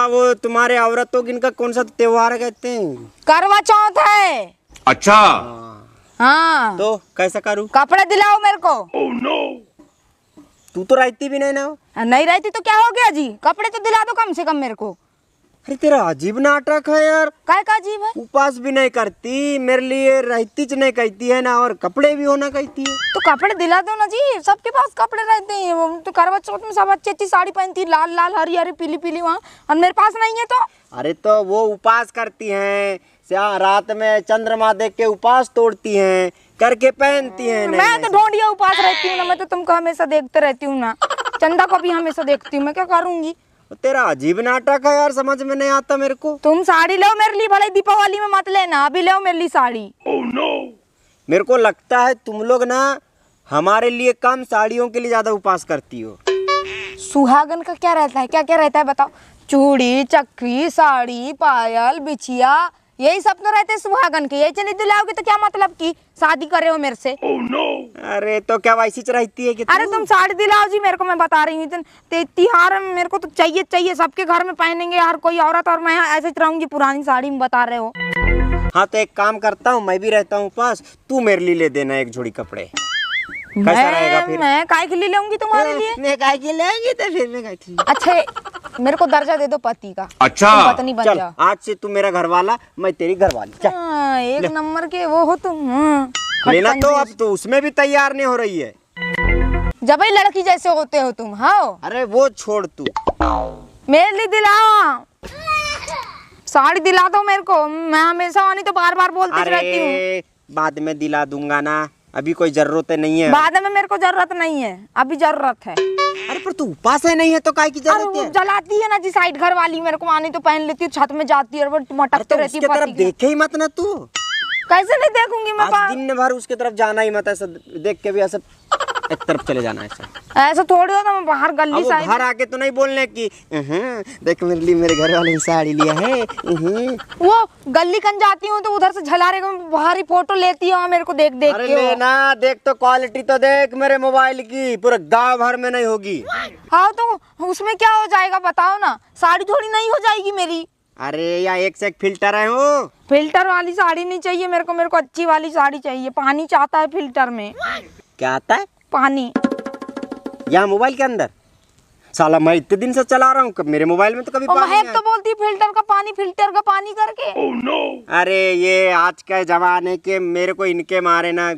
वो तुम्हारे औरतों की इनका कौन सा त्योहार कहते हैं? करवा चौथ है। अच्छा हाँ तो कैसा करूँ? कपड़े दिलाओ मेरे को। तू तो रहती भी नहीं ना। नहीं रहती तो क्या हो गया जी, कपड़े तो दिला दो कम से कम मेरे को। अरे तेरा अजीब नाटक है यार। काय का अजीब है? उपास भी नहीं करती, मेरे लिए रहती च नहीं कहती है ना, और कपड़े भी होना कहती है। तो कपड़े दिला दो ना जी, सबके पास कपड़े रहते हैं। वो तो करवा चौथ में सब अच्छी अच्छी साड़ी पहनती है, लाल लाल हरी हरी पीली पीली, वहाँ और मेरे पास नहीं है तो। अरे तो वो उपास करती हैं, रात में चंद्रमा देख के उपास तोड़ती हैं, करके पहनती हैं। मैं तो ढोंढिया उपास रहती हूँ ना, मैं तो तुमको हमेशा देखते रहती हूँ ना, चंदा को भी हमेशा देखती हूँ, मैं क्या करूँगी? तेरा अजीब नाटक है यार, समझ में नहीं आता मेरे को। तुम साड़ी लो मेरे लिए, भले दीपावली में मत लेना, अभी लो मेरे लिए साड़ी। मेरे को लगता है तुम लोग ना हमारे लिए कम, साड़ियों के लिए ज्यादा उपास करती हो। सुहागन का क्या रहता है, क्या क्या रहता है बताओ? चूड़ी, चक्की, साड़ी, पायल, बिछिया, यही सब तो रहते हैं सुहागन के। यही नहीं दिलाओगे तो क्या मतलब की शादी करे हो मेरे से? अरे तो क्या वैसी च रहती है कि अरे तुम साड़ी दिलाओ जी मेरे को, मैं बता रही हूँ। त्योहार में मेरे को तो चाहिए चाहिए, सबके घर में पहनेंगे हर कोई औरत, और मैं ऐसे रहूंगी पुरानी साड़ी में, बता रहे हो। हाँ तो एक काम करता हूँ, मैं भी रहता हूँ पास, तू मेरे लिए ले देना एक जोड़ी कपड़े। कैसा रहेगा फिर? मैं काय के लिए लेऊंगी तुम्हारे लिए? मैं काय के लेंगी तो फिर मैं काय के। अच्छा मेरे को दर्जा दे दो पति का। अच्छा तुम पत्नी बन चल जाओ। आज से तू मेरा घर वाला, मैं तेरी घर वाली। चल एक नंबर के वो हो तुम। लेना तो अब तो उसमें भी तैयार नहीं हो रही है। जब ही लड़की जैसे होते हो तुम। हाँ अरे वो छोड़ तू, मेरे लिए दिलाओ साड़ी, दिला दो मेरे को। मैं हमेशा वानी तो बार बार बोलती रहती हूँ। अरे बाद में दिला दूंगा ना, अभी कोई जरूरत नहीं है। बाद में मेरे को जरूरत नहीं है, अभी जरूरत है। अरे पर तू उपास है नहीं है तो काय की जरूरत है? जलाती है ना जी साइड घर वाली, मेरे को आनी तो पहन लेती हूँ, छत में जाती है और मटकते रहती उसके तरफ है। देखे ही मत ना तू। कैसे नहीं देखूंगी मैं? आज दिन भर उसके तरफ जाना ही मत, ऐसा देख के भी ऐसा एक तरफ चले जाना ऐसा। ऐसा थोड़ी होता, मैं बाहर गली अब साइड। घर आके तो नहीं बोलने की देख मेरे लिए मेरे घर वाले ने साड़ी लिया है। वो गली कन जाती हूँ तो उधर से झलारे को बाहर ही फोटो लेती है मेरे को देख देख अरे के। लेना, देख तो क्वालिटी तो देख मेरे मोबाइल की, पूरे गांव भर में नहीं होगी। हाँ तो उसमें क्या हो जाएगा बताओ ना, साड़ी थोड़ी नहीं हो जाएगी मेरी। अरे या एक से एक फिल्टर है वो। फिल्टर वाली साड़ी नहीं चाहिए मेरे को अच्छी वाली साड़ी चाहिए। पानी चाहता है फिल्टर में। क्या आता है? पानी। यहाँ मोबाइल के अंदर? साला मैं इतने दिन से चला रहा हूँ, मेरे मोबाइल में तो कभी पानी महक तो बोलती फिल्टर का पानी करके। अरे ये आज के जमाने के, मेरे को इनके मारे ना।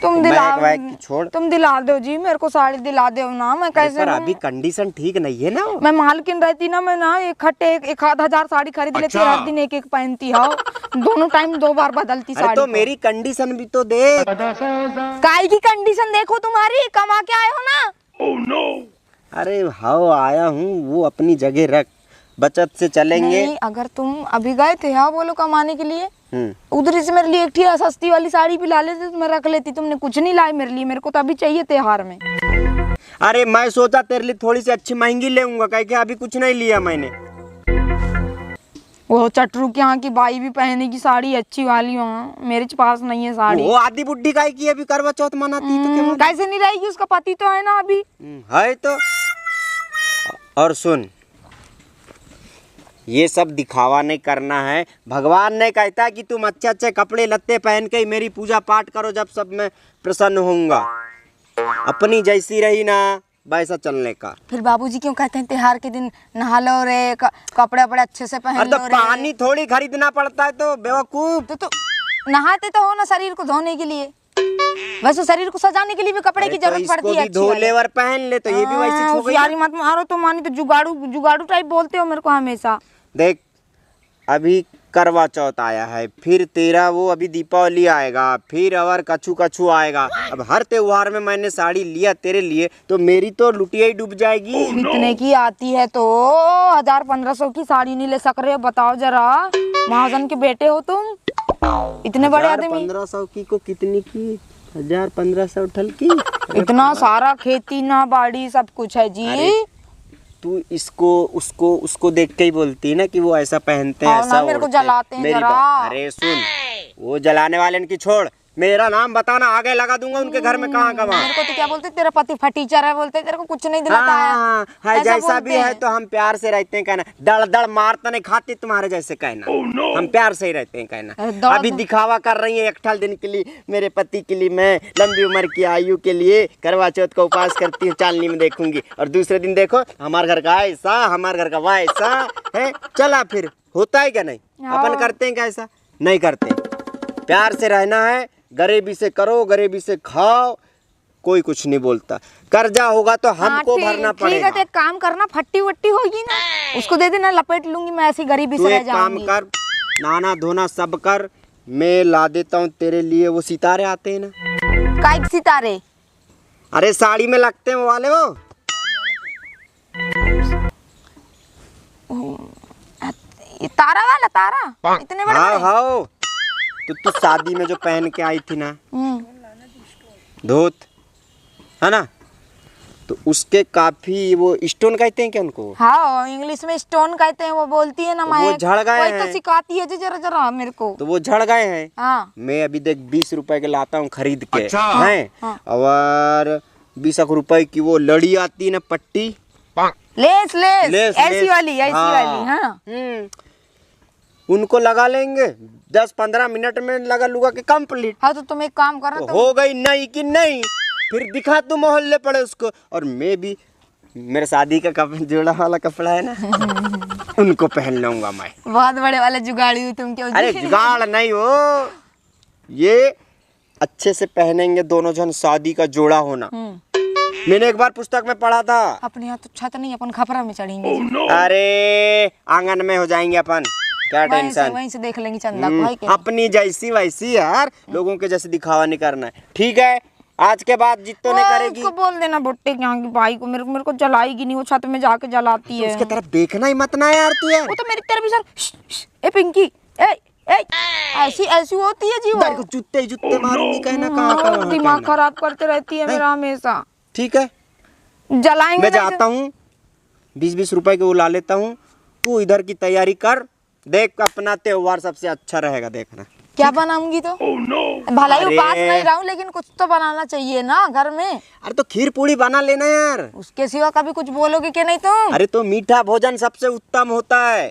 तुम दिला, छोड़, तुम दिला दो जी मेरे को, साड़ी दिला दो ना। मैं कैसे? पर अभी कंडीशन ठीक नहीं है ना। मैं मालकिन रहती ना, मैं ना इकट्ठे एक आध हजार साड़ी खरीद लेती, हर दिन एक एक पहनती। हाँ दोनों टाइम 2 बार बदलती साड़ी। तो मेरी कंडीशन भी तो देख। काय की कंडीशन देखो तुम्हारी, कमा के आए हो ना। अरे हाँ आया हूँ, वो अपनी जगह रख, बचत से चलेंगे। नहीं, अगर तुम अभी गए थे हाँ बोलो कमाने के लिए, उधर से मेरे लिए एक सस्ती वाली साड़ी भी ला लेते तो मैं रख लेती। तुमने कुछ नहीं लाई मेरे लिए, मेरे को तो अभी चाहिए त्योहार में। अरे मैं सोचा तेरे लिए थोड़ी सी अच्छी महंगी लेऊंगा, कह के अभी कुछ नहीं लिया मैंने। वो चटरू के यहाँ की बाई भी पहने की साड़ी अच्छी वाली, वहाँ मेरे पास नहीं है साड़ी। वो आधी बुड्ढी काय की अभी करवा चौथ मनाती तो क्या? कैसे नहीं रहेगी, उसका पति तो है ना अभी। है तो। और सुन, ये सब दिखावा नहीं करना है। भगवान ने कहता कि तुम अच्छे अच्छे कपड़े लत्ते पहन के ही मेरी पूजा पाठ करो, जब सब मैं प्रसन्न होऊंगा। अपनी जैसी रही ना वैसा चलने का। फिर बाबूजी क्यों कहते हैं त्योहार के दिन नहा लो रे, कपड़े वपड़े अच्छे से पहन लो तो रे। पानी थोड़ी खरीदना पड़ता है तो बेवकूफ। तो नहाते तो हो ना शरीर को धोने के लिए, वैसे शरीर को सजाने के लिए भी कपड़े की जरूरत पड़ती है। धो ले और पहन ले तो ये भी वैसी छू गई। यारी मत मारो तो मानी तो जुगाड़ू टाइप बोलते हो मेरे को हमेशा। देख अभी करवा चौथ आया है, फिर तेरा वो अभी दीपावली आएगा, फिर और कछु आएगा। अब हर त्योहार में मैंने साड़ी लिया तेरे लिए, तो मेरी तो लुटिया ही डूब जाएगी। इतने की आती है तो 1000-1500 की साड़ी नहीं ले सक रहे? बताओ जरा, महाजन के बेटे हो तुम, इतने बड़े आदमी। 1500 की को कितनी की? 1000-1500 ठल की। इतना सारा खेती ना बाड़ी सब कुछ है जी। तू इसको उसको देख के ही बोलती है ना कि वो ऐसा पहनते हैं, ऐसा मेरे को जलाते हैं जरा। अरे सुन, वो जलाने वाले की छोड़, मेरा नाम बताना, आगे लगा दूंगा उनके घर में कहाँ कहाँ। मेरे को तो क्या बोलते, तेरा पति फटीचर है बोलते, तेरे को कुछ नहीं दिलाता हाँ, है ऐसा जैसा भी बोलते है हैं। तो हम प्यार से रहते हैं कहना, दड़ दड़ मारता नहीं खाते तुम्हारे जैसे कहना। हम प्यार से ही रहते हैं कहना। अभी दिखावा कर रही है 18 दिन के लिए, मेरे पति के लिए मैं लंबी उम्र की आयु के लिए करवा चौथ का उपवास करती हूँ, चांदनी में देखूंगी, और दूसरे दिन देखो हमारे घर का ऐसा, हमारे घर का वैसा है। चला फिर होता है क्या नहीं? अपन करते हैं क्या ऐसा? नहीं करते। प्यार से रहना है, गरीबी से करो, गरीबी से खाओ, कोई कुछ नहीं बोलता। कर्जा होगा तो हमको भरना ठीक है, पड़ेगा। तो एक काम करना, फट्टी वट्टी होगी ना उसको दे देना, लपेट लूंगी मैं, ऐसी गरीबी तू से रह एक काम जाऊंगी। कर, नहाना धोना सब कर, मैं ला देता हूँ तेरे लिए वो सितारे आते हैं ना, काय के सितारे? अरे साड़ी में लगते हैं वो वाले, वो ये तारा वाला तारा, इतने बड़े हाँ बड़े? हाँ, तो तू शादी में जो पहन के आई थी ना धोत, है ना, तो उसके काफी वो स्टोन कहते हैं क्या उनको? हाँ, इंग्लिश में स्टोन कहते हैं, वो बोलती है ना। तो वो झड़ गए वही हैं। तो सिखाती है जी जरा जरा मेरे को। तो वो झड़ गए हैं। हाँ मैं अभी देख 20 रुपए के लाता हूँ खरीद के, अच्छा। हैं? हाँ। और 20 रुपए की वो लड़ी आती है ना, पट्टी, लेस लेस लेस, ऐसी लेस। वाली, ऐसी हाँ। वाली। हाँ उनको लगा लेंगे, 10-15 मिनट में लगा लुगा के कंप्लीट। हाँ, तो तुम एक काम करो तो तो हो गई नहीं कि नहीं, फिर दिखा तू मोहल्ले पड़े उसको। और मैं भी, मेरे शादी का जोड़ा वाला कपड़ा है ना उनको पहन लूंगा मैं। बहुत बड़े वाले जुगाड़ी हो तुम, क्यों? अरे जुगाड़ नहीं हो, ये अच्छे से पहनेंगे दोनों जन, शादी का जोड़ा होना। मैंने एक बार पुस्तक में पढ़ा था। अपने यहाँ तो छत नहीं, अपन खपरा में चढ़ेंगे। अरे आंगन में हो जाएंगे अपन, क्या टेंशन। वहीं से देख लेंगे चंदा को, है कि नहीं? अपनी जैसी वैसी यार, लोगों के जैसे दिखावा नहीं करना है, ठीक है? आज के बाद जितो नहीं करेगी। उसको बोल देना बुट्टे के यहाँ की भाई को, मेरे को जलाएगी नहीं, वो छत में जाके जलाती है। उसके तरफ देखना ही मत ना यार तू यार। वो तो मेरी तरफ सर, ए पिंकी, ए ए ऐसी ऐसी होती है जी वो। तेरे को जूते मारूंगी कहना, कहाँ कहाँ दिमाग कहना। खराब करते रहती है मेरा हमेशा। ठीक है, जलाएंगे मैं नहीं जाता हूँ, 20-20 रुपए के वो ला लेता हूँ, तू इधर की तैयारी कर, देख अपना त्योहार सबसे अच्छा रहेगा, देखना। क्या बनाऊंगी तो? भलाई अरे। उपास नहीं रहूं, लेकिन कुछ तो बनाना चाहिए ना घर में। अरे तो खीर पूड़ी बना लेना यार। उसके सिवा कभी कुछ बोलोगे कि नहीं तुम? अरे तो मीठा भोजन सबसे उत्तम होता है।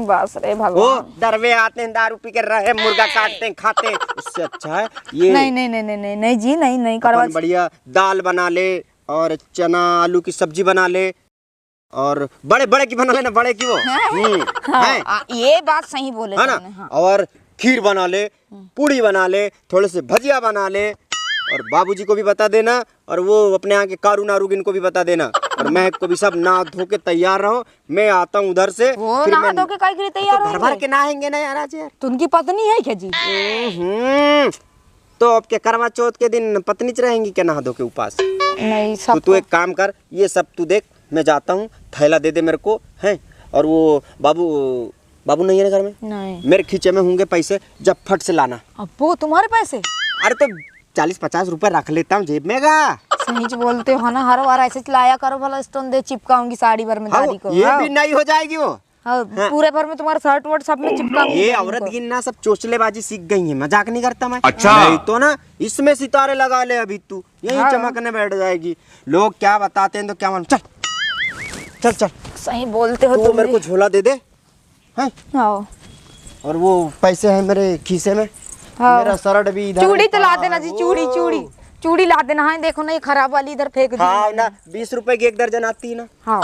बस रे वो भगवान। दरवे आते हैं, दारू पी के रहे, मुर्गा काटते हैं खाते हैं, उससे अच्छा है ये। नहीं नहीं नहीं नहीं नहीं नहीं जी, नहीं नहीं करवा। अपन बढ़िया दाल बना ले, और चना आलू की सब्जी बना ले, और बड़े बड़े की बना लेना, बड़े की वो हैं? ये बात सही बोले है ना? तुमने, हाँ। और खीर बना ले, पूड़ी बना ले, थोड़े से भजिया बना ले, और बाबूजी को भी बता देना, और वो अपने यहाँ के कारू नारूगिन को भी बता देना, और महक को भी। सब नहा धो के तैयार रहो, मैं आता हूँ उधर से। वो फिर नहा मैं धो के काय के लिए तैयार तो घर भर होंगे? के नहाएंगे ना यार आज यार। तो उनकी पत्नी है क्या जी? तो अब क्या करवा चौथ के दिन पत्नी च रहेंगी क्या नहा धो के उपास? नहीं, तो सब तू एक काम कर, ये सब तू देख, मैं जाता हूँ, थैला दे दे मेरे को, है? और वो बाबू नहीं है ना घर में? नहीं। मेरे खींचे में होंगे पैसे, जब फट से लाना। अब वो तुम्हारे पैसे? अरे तो 40-50 रुपए रख लेता हूँ जेब में का। सही बोलते हो ना, हर बार ऐसे लाया करो, भला स्टोन दे चिपकाऊंगी साड़ी भर में हाँ, दादी को। ये हाँ। भी नहीं हो जाएगी वो। हाँ, पूरे भर में तुम्हारे शर्ट वर्ट सब में चिपकाऊंगी ये दादी औरत को। गिनना सब चोचलेबाजी सीख गई है, मजाक नहीं करता मैं। अच्छा। नहीं तो ना इसमें सितारे लगा ले अभी तू, यही हाँ। चमकने बैठ जाएगी। लोग क्या बताते हैं तो क्या मान, चल चल चल, सही बोलते हो तू तुम मेरे को झोला दे दे, हैं? हाँ। और वो पैसे हैं मेरे खीसे में, हाँ। मेरा शर्ट भी इधर चूड़ी तो ला पड़ा देना है, जी, वो। चूड़ी चूड़ी चूड़ी ला देना। हाँ देखो ना, ये खराब वाली इधर फेंक दी। हाँ ना, 20 रुपए की एक दर्जन आती है ना। हाँ